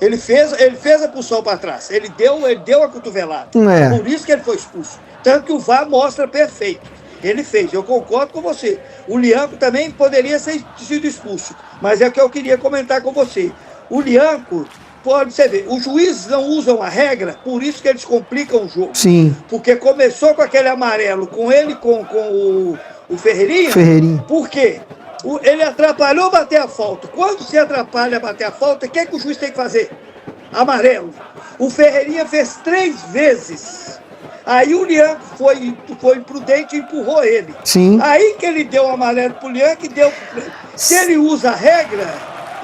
Ele fez a pulsão para trás. Ele deu a cotovelada. Por isso que ele foi expulso. Tanto que o VAR mostra perfeito. Ele fez, eu concordo com você. O Lianco também poderia ter sido expulso. Mas é o que eu queria comentar com você. O Lianco, pode você ver, os juízes não usam a regra, por isso que eles complicam o jogo. Sim. Porque começou com aquele amarelo, com ele, com o Ferreirinha. Por quê? Ele atrapalhou bater a falta. Quando se atrapalha bater a falta, o que é que o juiz tem que fazer? Amarelo. O Ferreirinha fez 3 vezes. Aí o Lianco foi imprudente e empurrou ele. Sim. Aí que ele deu o amarelo pro Lianco e deu. Se ele usa a regra,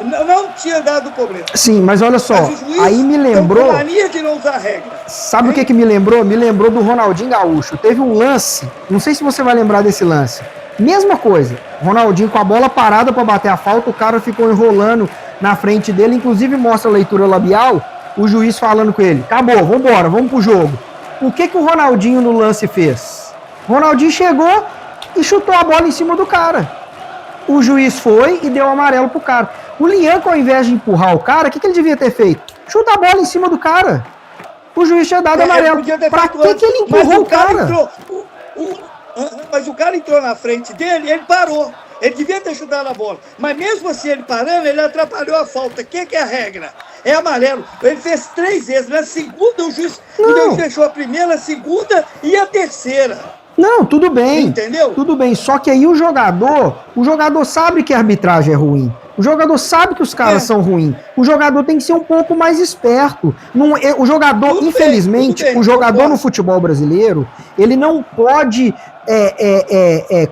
não tinha dado problema. Sim, mas olha só, aí me lembrou. Com mania de não usar a regra. Sabe o que me lembrou? Me lembrou do Ronaldinho Gaúcho. Teve um lance, não sei se você vai lembrar desse lance. Mesma coisa, Ronaldinho com a bola parada para bater a falta, o cara ficou enrolando na frente dele, inclusive mostra a leitura labial, o juiz falando com ele: acabou, vambora, vamos pro jogo. O que o Ronaldinho no lance fez? O Ronaldinho chegou e chutou a bola em cima do cara. O juiz foi e deu o amarelo pro cara. O Lianco, ao invés de empurrar o cara, o que ele devia ter feito? Chuta a bola em cima do cara. O juiz tinha dado amarelo. Pra que ele empurrou o cara? Mas o cara entrou na frente dele, ele parou. Ele devia ter chutado a bola. Mas mesmo assim, ele parando, ele atrapalhou a falta. O que é a regra? É amarelo. Ele fez 3 vezes. Na segunda, o juiz fechou a primeira, a segunda e a terceira. Não, tudo bem. Entendeu? Tudo bem. Só que aí o jogador sabe que a arbitragem é ruim. O jogador sabe que os caras são ruins. O jogador tem que ser um pouco mais esperto. Não, o jogador, tudo infelizmente, bem, o jogador no futebol brasileiro, ele não pode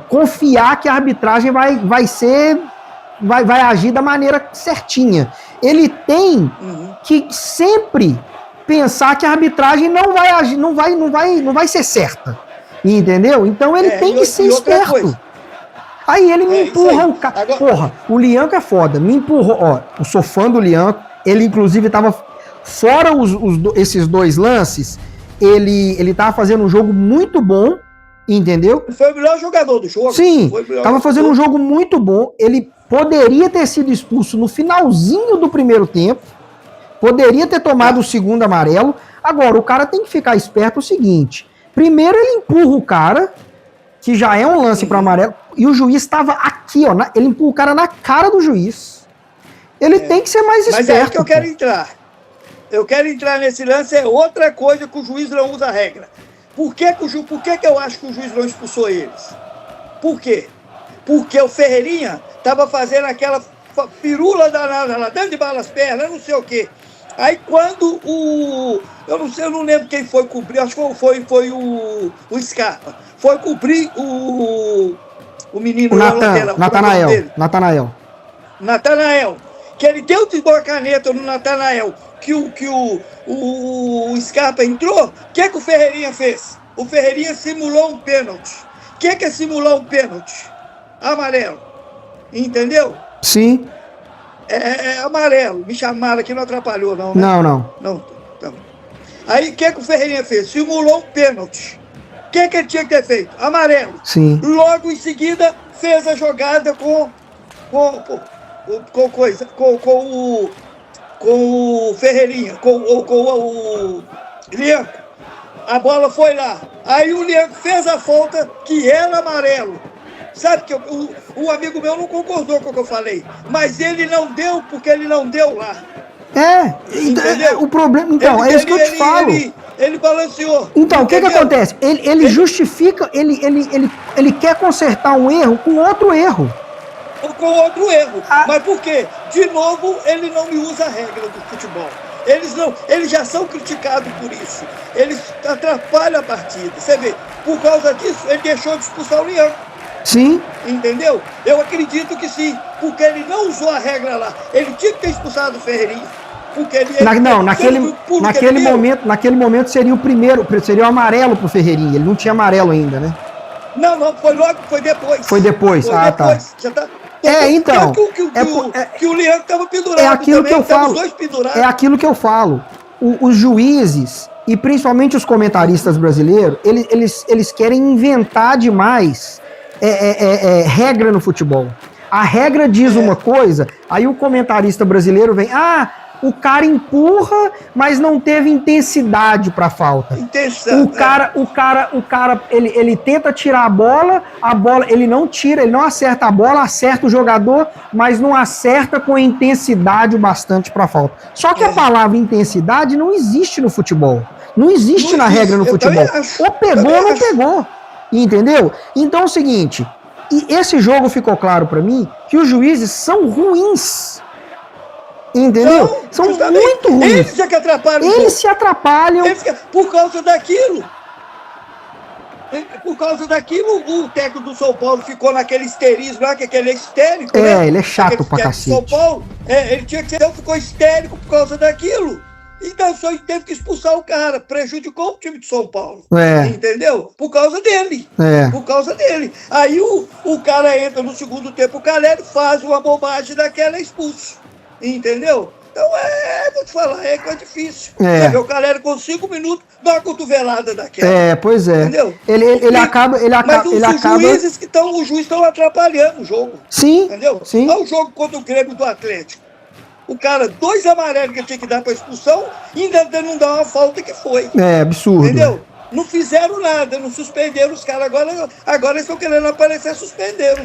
confiar que a arbitragem vai agir da maneira certinha. Ele tem que sempre pensar que a arbitragem não vai agir, não vai ser certa. Entendeu? Então ele tem que ser esperto. Aí ele me empurra o cara. Porra, o Lianco é foda. Me empurrou. Ó, eu sou fã do Lianco. Ele, inclusive, tava. Fora esses 2 lances, ele tava fazendo um jogo muito bom. Entendeu? Ele foi o melhor jogador do jogo. Sim, tava fazendo um jogo muito bom. Ele poderia ter sido expulso no finalzinho do primeiro tempo. Poderia ter tomado o segundo amarelo. Agora, o cara tem que ficar esperto o seguinte. Primeiro ele empurra o cara, que já é um lance para amarelo, e o juiz estava aqui, ó. Ele empurra o cara na cara do juiz. Ele tem que ser mais esperto. Mas é aí que eu quero entrar. Eu quero entrar nesse lance, é outra coisa que o juiz não usa a regra. Por que eu acho que o juiz não expulsou eles? Por quê? Porque o Ferreirinha estava fazendo aquela pirula danada lá, dando de bala as pernas, não sei o quê. Aí quando eu não lembro quem foi cobrir, acho que foi o Scarpa. Foi cobrir o menino Natanael. Que ele deu de caneta no Natanael, que o Scarpa entrou. O que o Ferreirinha fez? O Ferreirinha simulou um pênalti. O que é simular um pênalti? Amarelo. Entendeu? Sim. É amarelo. Me chamaram aqui, não atrapalhou, não, né? Não. Aí o que o Ferreirinha fez? Simulou um pênalti. O que ele tinha que ter feito? Amarelo. Sim. Logo em seguida, fez a jogada com o Ferreirinha, com o Lianco. A bola foi lá. Aí o Lianco fez a falta, que era amarelo. Sabe que o amigo meu não concordou com o que eu falei. Mas ele não deu, porque ele não deu lá. O problema. Então, é isso que eu te falo. Ele balanceou. Então, o que acontece? Ele justifica, ele quer consertar um erro com outro erro. Com outro erro. Mas por quê? De novo, ele não me usa a regra do futebol. Eles já são criticados por isso. Eles atrapalham a partida. Você vê, por causa disso, ele deixou de expulsar o Lianco. Sim. Entendeu? Eu acredito que sim, porque ele não usou a regra lá. Ele tinha que ter expulsado o Ferreirinha. Porque naquele momento seria o amarelo pro Ferreirinha. Ele não tinha amarelo ainda, né? Não, foi depois. Foi depois. Já tá. Então. Que o Lianco estava pendurado. É aquilo que eu falo. É aquilo que eu falo. Os juízes e principalmente os comentaristas brasileiros, eles querem inventar demais regra no futebol. A regra diz uma coisa, aí o comentarista brasileiro vem, o cara empurra, mas não teve intensidade pra falta. Intenção. O cara, ele tenta tirar a bola, ele não tira, ele não acerta a bola, acerta o jogador, mas não acerta com intensidade o bastante pra falta. Só que a palavra intensidade não existe no futebol. Não existe na regra no futebol. Ou pegou ou não pegou. Entendeu? Então é o seguinte, e esse jogo ficou claro pra mim que os juízes são ruins. Entendeu? São muito ruins. Eles é que atrapalham. Eles se atrapalham. Por causa daquilo. Por causa daquilo, o técnico do São Paulo ficou naquele histerismo lá, que ele é histérico, né? Ele é chato pra cacete. São Paulo, ele tinha que ser, ficou histérico por causa daquilo. Então só teve que expulsar o cara, prejudicou o time de São Paulo. Entendeu? Por causa dele. Por causa dele. Aí o cara entra no segundo tempo, o Caleri faz uma bobagem daquela, é expulso. Entendeu? Então vou te falar, é coisa difícil. Você vê o Caleri com 5 minutos, dá uma cotovelada daquela. Pois é. Entendeu? Ele acaba. Mas os juízes que estão, os juízes estão atrapalhando o jogo. Sim. Entendeu? Sim. Olha o jogo contra o Grêmio do Atlético. O cara, 2 amarelos que ele tinha que dar para expulsão, ainda não dá uma falta que foi. Absurdo. Entendeu? Não fizeram nada, não suspenderam os caras. Agora eles estão querendo aparecer, suspenderam.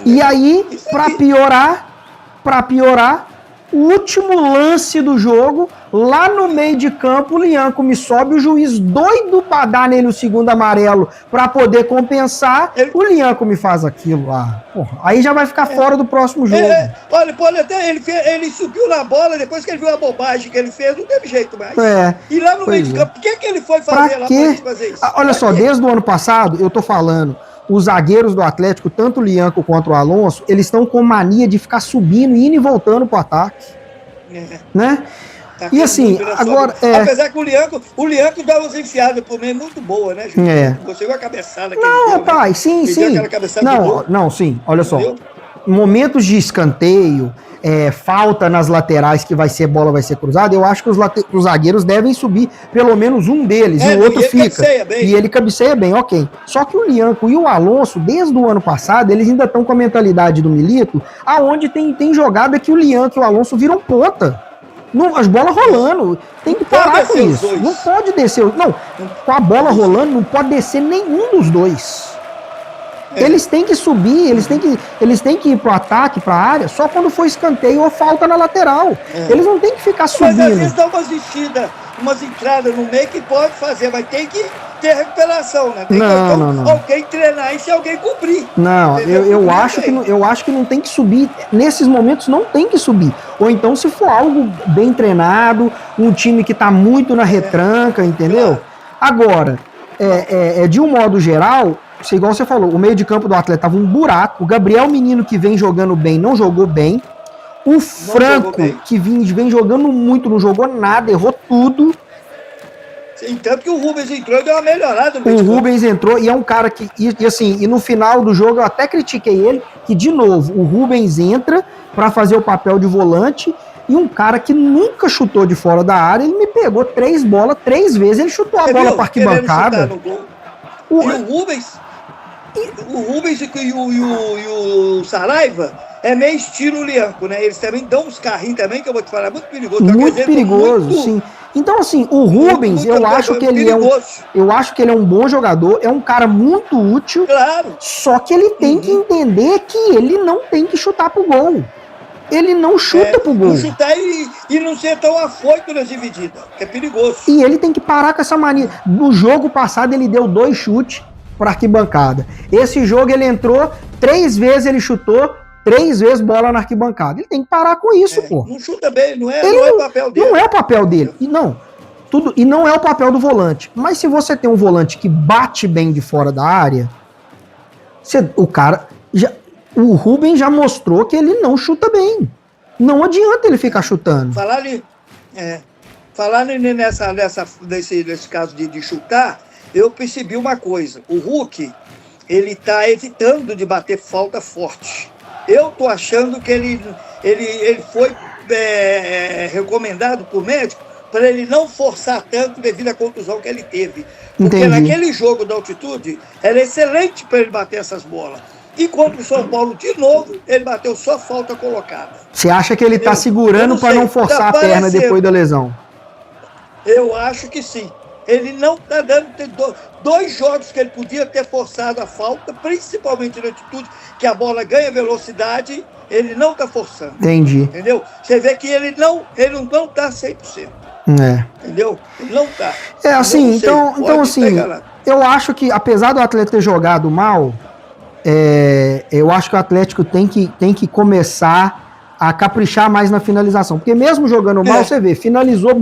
E aí, para piorar, o último lance do jogo, lá no meio de campo, o Lianco me sobe, o juiz doido pra dar nele o segundo amarelo pra poder compensar, o Lianco me faz aquilo lá. Porra, aí já vai ficar fora do próximo jogo. Olha, até ele subiu na bola, depois que ele viu a bobagem que ele fez, não teve jeito mais. E lá no meio de campo, o que ele foi fazer lá pra fazer isso? Olha só, desde o ano passado, eu tô falando, os zagueiros do Atlético, tanto o Lianco quanto o Alonso, eles estão com mania de ficar subindo, indo e voltando pro ataque. Né? Tá, e assim, agora... Apesar que o Lianco dá umas enfiadas por meio muito boa, né, gente? Você viu a cabeçada que ele deu, rapaz, né? sim. Sim, olha só. Entendeu? Momentos de escanteio, falta nas laterais que bola vai ser cruzada, eu acho que os zagueiros devem subir pelo menos um deles, e o outro fica. E ele cabeceia bem, ok. Só que o Lianco e o Alonso, desde o ano passado, eles ainda estão com a mentalidade do Milito, aonde tem jogada que o Lianco e o Alonso viram ponta. As bolas rolando. Tem que parar com isso. Não pode descer. Não, com a bola rolando, não pode descer nenhum dos dois. Eles têm que subir, eles têm que ir pro ataque, pra área, só quando for escanteio ou falta na lateral. Eles não têm que ficar subindo. Mas às vezes dá umas vestidas, umas entradas no meio que pode fazer, mas tem que ter recuperação, né? Tem que alguém treinar e se alguém cobrir. Não, eu acho que não tem que subir. Nesses momentos não tem que subir. Ou então se for algo bem treinado, um time que tá muito na retranca, entendeu? Agora, de um modo geral, igual você falou, o meio de campo do Atlético tava um buraco. O Gabriel Menino, que vem jogando bem, não jogou bem. O Franco, que vem jogando muito, não jogou nada, errou tudo. Sim, tanto que o Rubens entrou e deu uma melhorada no meio de campo. O Rubens entrou e é um cara que... E no final do jogo eu até critiquei ele, que de novo, o Rubens entra para fazer o papel de volante e um cara que nunca chutou de fora da área, ele me pegou 3 bolas, 3 vezes ele chutou a bola para arquibancada. E o Rubens e o Saraiva é meio estilo Lianco, né? Eles também dão uns carrinhos também, que eu vou te falar, muito perigoso. Muito perigoso, sim. Então, assim, o Rubens, eu acho que ele é um bom jogador, é um cara muito útil. Claro. Só que ele tem que entender que ele não tem que chutar pro gol. Ele não chuta pro gol. Não chutar e não ser tão afoito nas divididas, que é perigoso. E ele tem que parar com essa mania. No jogo passado ele deu 2 chutes pra arquibancada. Esse jogo ele entrou, 3 vezes ele chutou, 3 vezes bola na arquibancada. Ele tem que parar com isso, pô. Não chuta bem, não é o papel dele. Não é o papel dele. E não é o papel do volante. Mas se você tem um volante que bate bem de fora da área, o Rubens já mostrou que ele não chuta bem. Não adianta ele ficar chutando. Falando nesse caso de chutar, eu percebi uma coisa. O Hulk, ele tá evitando de bater falta forte. Eu tô achando que ele foi recomendado por médico para ele não forçar tanto devido à contusão que ele teve. Porque naquele jogo da altitude, era excelente para ele bater essas bolas. E contra o São Paulo, de novo, ele bateu só falta colocada. Você acha que ele tá segurando para não forçar a perna depois da lesão? Eu acho que sim. Ele não tá dando... Tem dois jogos que ele podia ter forçado a falta, principalmente na atitude que a bola ganha velocidade, ele não tá forçando. Entendi. Entendeu? Você vê que ele não tá 100%. Entendeu? Ele não tá. É assim, então assim, eu acho que apesar do Atlético ter jogado mal, eu acho que o Atlético tem que começar a caprichar mais na finalização. Porque mesmo jogando mal, você vê, finalizou,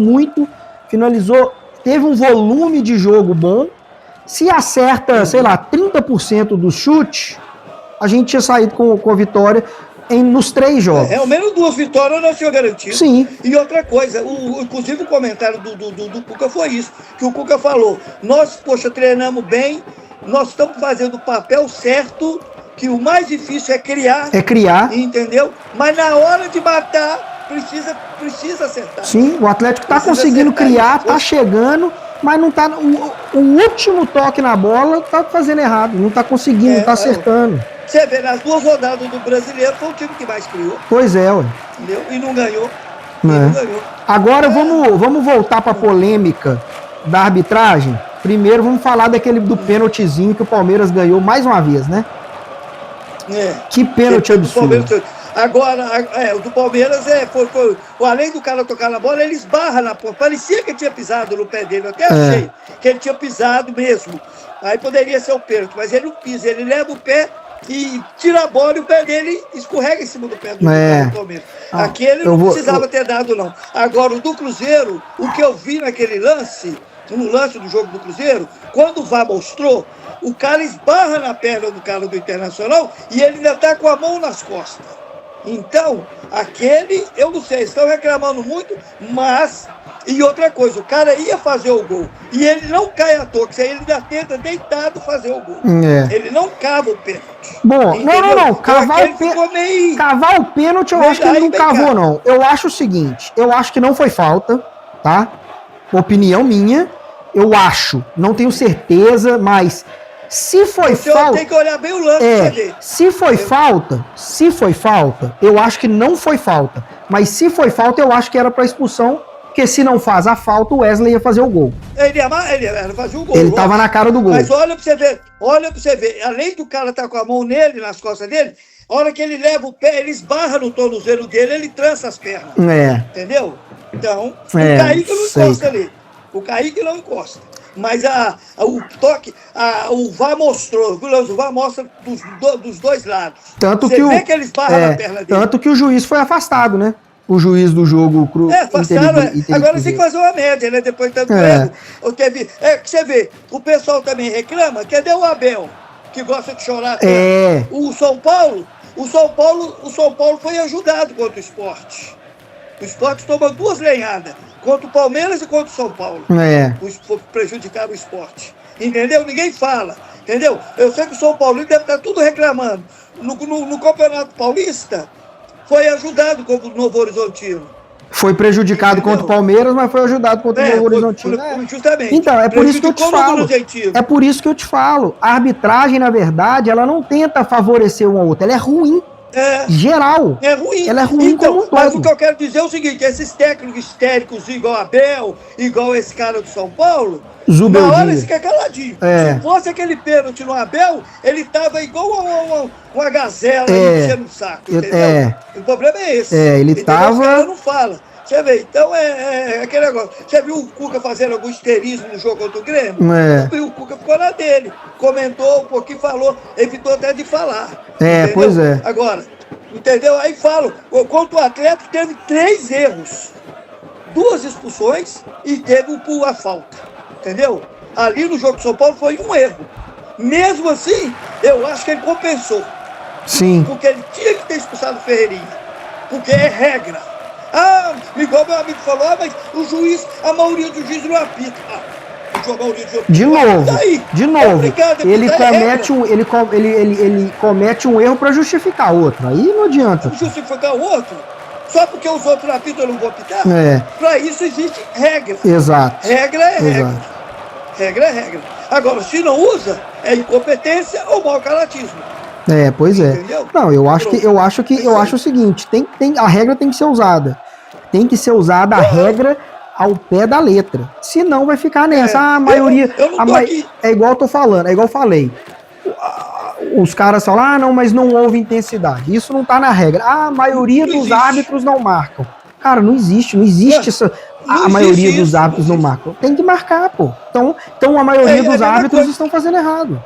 teve um volume de jogo bom. Se acerta, sei lá, 30% do chute, a gente tinha saído com a vitória nos 3 jogos. Ao menos 2 vitórias nós tínhamos garantido. Sim. E outra coisa, inclusive o comentário do Cuca foi isso, que o Cuca falou, nós, treinamos bem, nós estamos fazendo o papel certo, que o mais difícil é criar. Entendeu? Mas na hora de matar, precisa acertar. Sim, o Atlético está conseguindo criar, está chegando, mas não tá. O último toque na bola tá fazendo errado, não tá conseguindo, não tá acertando. Você vê, nas 2 rodadas do Brasileiro, foi o time que mais criou. Pois é, ué. Entendeu? E não ganhou. Agora vamos voltar para a polêmica da arbitragem. Primeiro vamos falar do pênaltizinho que o Palmeiras ganhou mais uma vez, né? Que pênalti absurdo. Agora, o do Palmeiras foi além do cara tocar na bola, ele esbarra na ponta. Parecia que ele tinha pisado no pé dele. Eu até achei que ele tinha pisado mesmo. Aí poderia ser o pênalti, mas ele não pisa. Ele leva o pé e tira a bola e o pé dele escorrega em cima do pé do Palmeiras. Aquele não precisava ter dado, não. Agora, o do Cruzeiro, o que eu vi naquele lance, no lance do jogo do Cruzeiro, quando o VAR mostrou, o cara esbarra na perna do cara do Internacional e ele ainda tá com a mão nas costas. Então, eu não sei, estão reclamando muito, mas... E outra coisa, o cara ia fazer o gol e ele não cai à toa, ele ainda tenta deitado fazer o gol. Ele não cava o pênalti. Bom, não. Cavar o pênalti eu acho que ele não cavou, não. Eu acho o seguinte, eu acho que não foi falta, tá? Opinião minha, eu acho, não tenho certeza, mas... Se foi falta... tem que olhar bem o lance. Se foi falta, eu acho que não foi falta. Mas se foi falta, eu acho que era para expulsão, porque se não faz a falta, o Wesley ia fazer o gol. Ele ia fazer o gol. Ele tava na cara do gol. Mas olha pra você ver, além do cara estar com a mão nele, nas costas dele, a hora que ele leva o pé, ele esbarra no tornozelo dele, ele trança as pernas. Entendeu? Então, o Kaique não encosta ali. O Kaique não encosta. Mas o toque, o VAR mostrou, o VAR mostra dos 2 lados. Você vê que ele esbarra na perna dele. Tanto que o juiz foi afastado, né? O juiz do jogo afastado. Agora tem que fazer uma média, né? Depois de tanto erro. Você vê, o pessoal também reclama, cadê o Abel, que gosta de chorar? O São Paulo foi ajudado contra o Sport. O Sport tomou 2 lenhadas. Contra o Palmeiras e contra o São Paulo. Prejudicaram o Sport. Entendeu? Ninguém fala. Entendeu? Eu sei que o São Paulo deve estar tudo reclamando. No Campeonato Paulista, foi ajudado contra o Novo Horizontino. Foi prejudicado contra o Palmeiras, mas foi ajudado contra o Novo Horizontino. Justamente. Então, é por isso que eu te falo. A arbitragem, na verdade, ela não tenta favorecer um ao outro. Ela é ruim. Geral. É ruim. Ela é ruim então, como um todo. Mas o que eu quero dizer é o seguinte, esses técnicos histéricos igual Abel, igual esse cara do São Paulo, na hora eles ficam caladinhos. Se fosse aquele pênalti no Abel, ele tava igual uma gazela enchendo o saco, entendeu? O problema é esse. Ele tava... não fala. Você vê, então é aquele negócio. Você viu o Cuca fazendo algum histerismo no jogo contra o Grêmio? O Cuca ficou na dele. Comentou um pouquinho, falou, evitou até de falar. Pois é. Agora, entendeu? Aí falo, contra o Atlético teve 3 erros. 2 expulsões e teve a falta. Entendeu? Ali no jogo de São Paulo foi um erro. Mesmo assim, eu acho que ele compensou. Sim. Porque ele tinha que ter expulsado o Ferreirinha. Porque é regra. Igual meu amigo falou, mas a maioria dos juízes não apita. De novo, ele comete um erro para justificar outro. Aí não adianta. Justificar o outro? Só porque os outros não apitam, eu não vou apitar? Para isso existe regra. Exato. Regra é regra. Regra é regra. Agora, se não usa, é incompetência ou mau caratismo. Pois é. Entendeu? Não, eu acho o seguinte, a regra tem que ser usada. Tem que ser usada a regra ao pé da letra. Senão vai ficar nessa. A maioria. Eu não tô aqui. É igual eu tô falando, é igual eu falei. Os caras falam, não, mas não houve intensidade. Isso não tá na regra. A maioria dos árbitros não marcam. Cara, não existe essa. A maioria dos árbitros não marcam. Tem que marcar, pô. Então a maioria dos árbitros estão fazendo errado.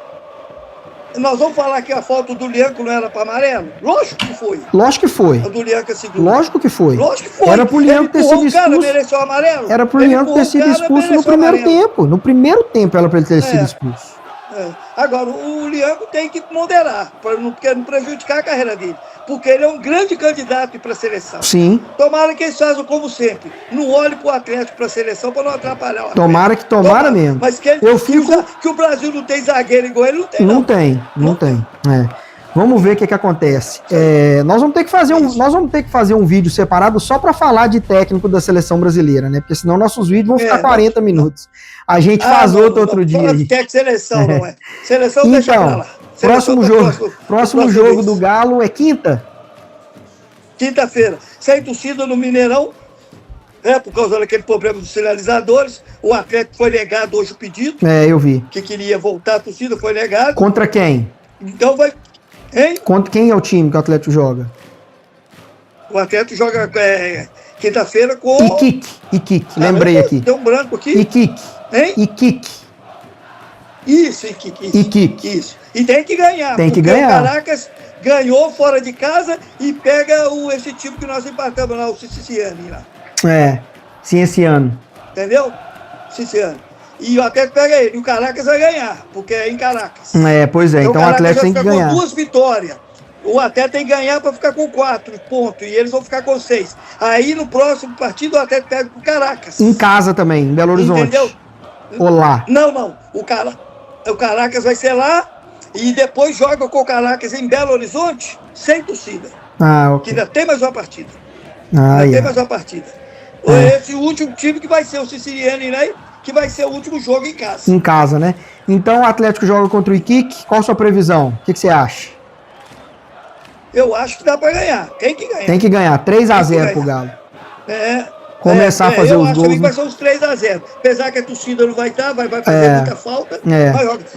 Nós vamos falar que a falta do Lianco não era para amarelo? Lógico que foi. Lógico que foi. A do Lianco é segunda. Lógico que foi. Lógico que foi. Era pro Lianco ter sido expulso. O cara mereceu amarelo? Era pro Lianco ter sido expulso no primeiro tempo. No primeiro tempo era pra ele ter sido expulso. Agora, o Lianco tem que moderar, para não prejudicar a carreira dele. Porque ele é um grande candidato para a seleção. Sim. Tomara que eles façam como sempre. Não olhe para o Atlético para a seleção para não atrapalhar o Atlético. Tomara mesmo. Mas que o Brasil não tem zagueiro igual ele, não tem. Não tem. Vamos ver o que acontece. Nós vamos ter que fazer um vídeo separado só para falar de técnico da seleção brasileira, né? Porque senão nossos vídeos vão ficar 40 minutos. A gente faz outro dia aí. Seleção, não é? Seleção deixa pra lá. Próximo jogo do Galo é quinta? Quinta-feira. Sem torcida no Mineirão, por causa daquele problema dos sinalizadores. O Atlético foi negado hoje o pedido. Eu vi. Que queria voltar a torcida, foi negado. Contra quem? Então vai... Hein? Quem é o time que o Atlético joga? O Atlético joga quinta-feira com... Iquique. Lembrei aqui. Deu um branco aqui. Iquique. Hein? Iquique. Isso, Iquique. Isso. E tem que ganhar. Tem que ganhar. O Caracas ganhou fora de casa e pega esse time que nós empatamos lá, o Ciciani lá. Cienciano. Entendeu? Ciciani. E o Atlético pega ele. E o Caracas vai ganhar, porque é em Caracas. Pois é. Então o Atlético tem que ganhar. Com 2 vitórias. O Atlético tem que ganhar para ficar com 4 pontos. E eles vão ficar com 6. Aí no próximo partido o Atlético pega o Caracas. Em casa também, em Belo Horizonte. Entendeu? Olá. Não. O Caracas vai ser lá e depois joga com o Caracas em Belo Horizonte sem torcida. Ok. Que ainda tem mais uma partida. Tem mais uma partida. Esse último time que vai ser o Siciliani, né? Que vai ser o último jogo em casa. Em casa, né? Então o Atlético joga contra o Iquique. Qual a sua previsão? O que você acha? Eu acho que dá pra ganhar. Tem que ganhar. Tem que ganhar. 3-0 pro Galo. Começar a fazer os gols. Eu acho que vai ser uns 3-0. Apesar que a torcida não vai estar, vai fazer muita falta.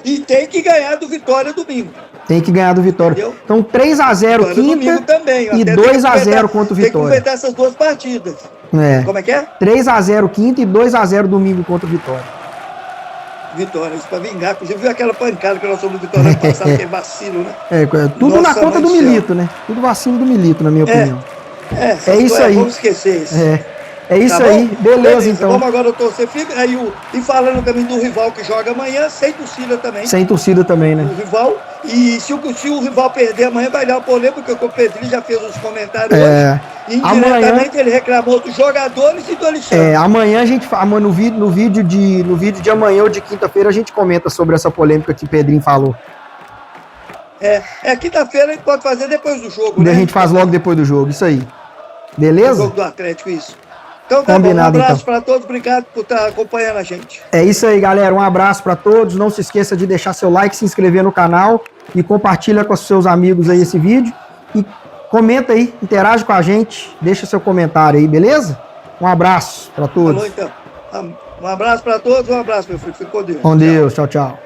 E tem que ganhar do Vitória domingo. Tem que ganhar do Vitória. Entendeu? Então 3-0 quinta também, e 2-0 contra o Vitória. Tem que completar essas duas partidas. Como é que é? 3-0 quinta e 2-0 domingo contra o Vitória. Vitória, isso pra vingar. Inclusive viu aquela pancada que nós somos do Vitória passado, que é vacilo, né? Tudo na conta do Milito, né? Tudo vacilo do Milito, na minha opinião. É isso aí. Vamos esquecer isso. É isso aí, beleza então. Vamos agora torcer firme. E falando também do rival que joga amanhã, sem torcida também. Sem torcida também, né? O rival. E se o rival perder amanhã, vai dar uma polêmica, porque o Pedrinho já fez uns comentários hoje. Indiretamente ele reclamou dos jogadores e do Alexandre. Amanhã a gente, no vídeo de amanhã ou de quinta-feira, a gente comenta sobre essa polêmica que o Pedrinho falou. Quinta-feira a gente pode fazer depois do jogo, né? A gente faz logo depois do jogo, isso aí. Beleza? O jogo do Atlético, isso. Então tá bom, um abraço para todos, obrigado por estar acompanhando a gente. É isso aí, galera, um abraço para todos, não se esqueça de deixar seu like, se inscrever no canal e compartilha com os seus amigos aí esse vídeo e comenta aí, interage com a gente, deixa seu comentário aí, beleza? Um abraço para todos. Falou então. Um abraço para todos, um abraço, meu filho, fique com Deus. Com Deus, tchau, tchau.